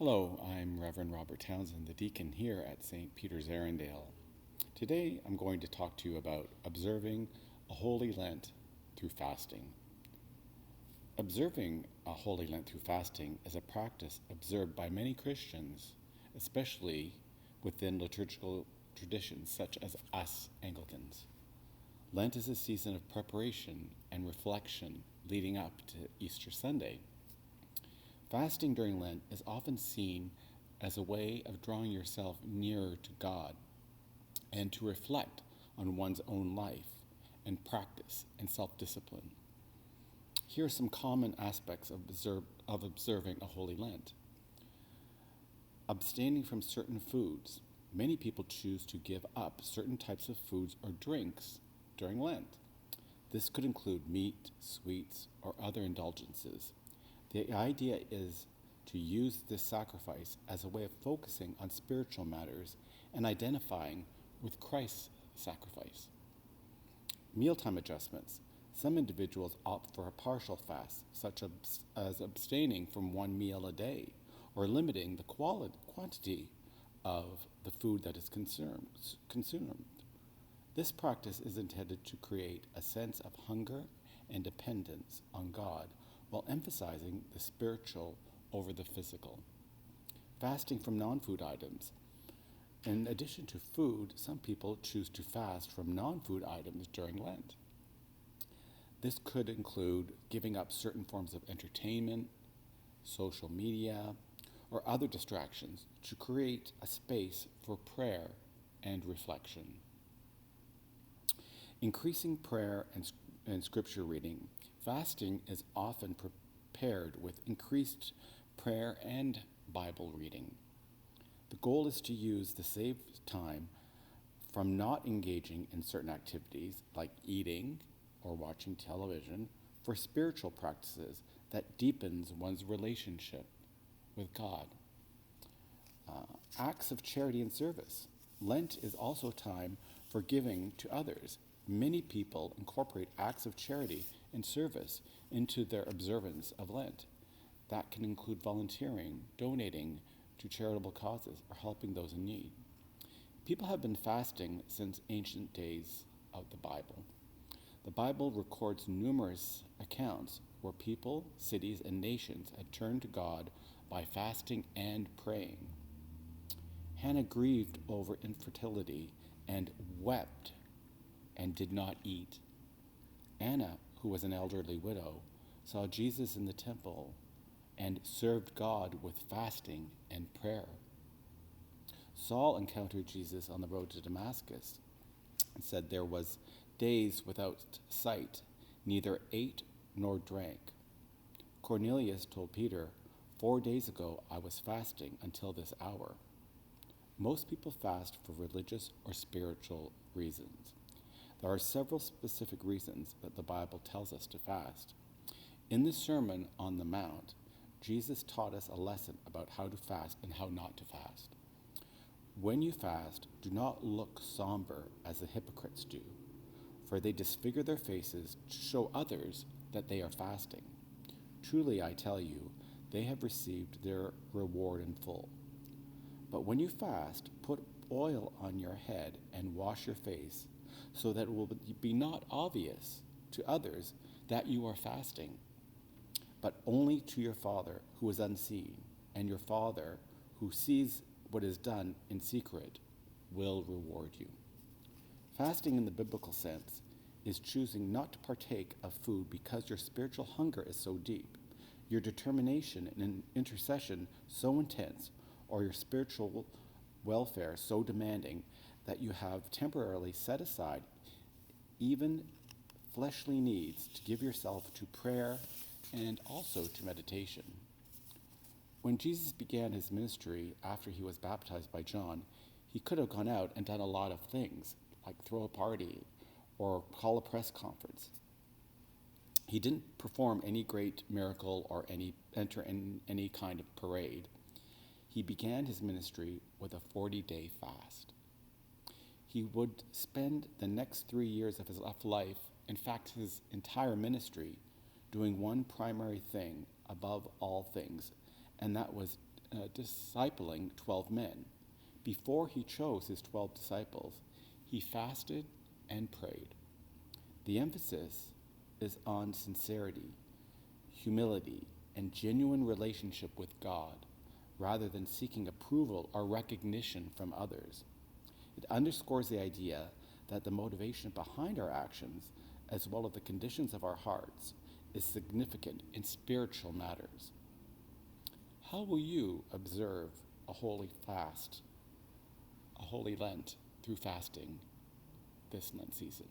Hello, I'm Reverend Robert Townsend, the deacon here at St. Peter's Arundel. Today I'm going to talk to you about observing a Holy Lent through fasting. Observing a Holy Lent through fasting is a practice observed by many Christians, especially within liturgical traditions such as us Anglicans. Lent is a season of preparation and reflection leading up to Easter Sunday. Fasting during Lent is often seen as a way of drawing yourself nearer to God and to reflect on one's own life and practice and self-discipline. Here are some common aspects of observing a Holy Lent. Abstaining from certain foods. Many people choose to give up certain types of foods or drinks during Lent. This could include meat, sweets, or other indulgences. The idea is to use this sacrifice as a way of focusing on spiritual matters and identifying with Christ's sacrifice. Mealtime adjustments. Some individuals opt for a partial fast, such as abstaining from one meal a day or limiting the quantity of the food that is consumed. This practice is intended to create a sense of hunger and dependence on God while emphasizing the spiritual over the physical. Fasting from non-food items. In addition to food, some people choose to fast from non-food items during Lent. This could include giving up certain forms of entertainment, social media, or other distractions to create a space for prayer and reflection. Increasing prayer and scripture reading. Fasting is often paired with increased prayer and Bible reading. The goal is to use the saved time from not engaging in certain activities like eating or watching television for spiritual practices that deepens one's relationship with God. Acts of charity and service. Lent is also time for giving to others. Many people incorporate acts of charity and service into their observance of Lent. That can include volunteering, donating to charitable causes, or helping those in need. People have been fasting since ancient days of the Bible. The Bible records numerous accounts where people, cities, and nations had turned to God by fasting and praying. Hannah grieved over infertility and wept and did not eat. Anna, who was an elderly widow, saw Jesus in the temple and served God with fasting and prayer. Saul encountered Jesus on the road to Damascus and said there was days without sight, neither ate nor drank. Cornelius told Peter, 4 days ago I was fasting until this hour. Most people fast for religious or spiritual reasons. There are several specific reasons that the Bible tells us to fast. In the Sermon on the Mount, Jesus taught us a lesson about how to fast and how not to fast. When you fast, do not look somber as the hypocrites do, for they disfigure their faces to show others that they are fasting. Truly, I tell you, they have received their reward in full. But when you fast, put oil on your head and wash your face, so that it will be not obvious to others that you are fasting, but only to your Father who is unseen, and your Father who sees what is done in secret will reward you. Fasting in the biblical sense is choosing not to partake of food because your spiritual hunger is so deep, your determination and intercession so intense, or your spiritual welfare so demanding that you have temporarily set aside even fleshly needs to give yourself to prayer and also to meditation. When Jesus began his ministry after he was baptized by John, he could have gone out and done a lot of things, like throw a party or call a press conference. He didn't perform any great miracle or enter in any kind of parade. He began his ministry with a 40-day fast. He would spend the next 3 years of his life, in fact his entire ministry, doing one primary thing above all things, and that was discipling 12 men. Before he chose his 12 disciples, he fasted and prayed. The emphasis is on sincerity, humility, and genuine relationship with God, rather than seeking approval or recognition from others. It underscores the idea that the motivation behind our actions, as well as the conditions of our hearts, is significant in spiritual matters. How will you observe a holy fast, a holy Lent through fasting this Lent season?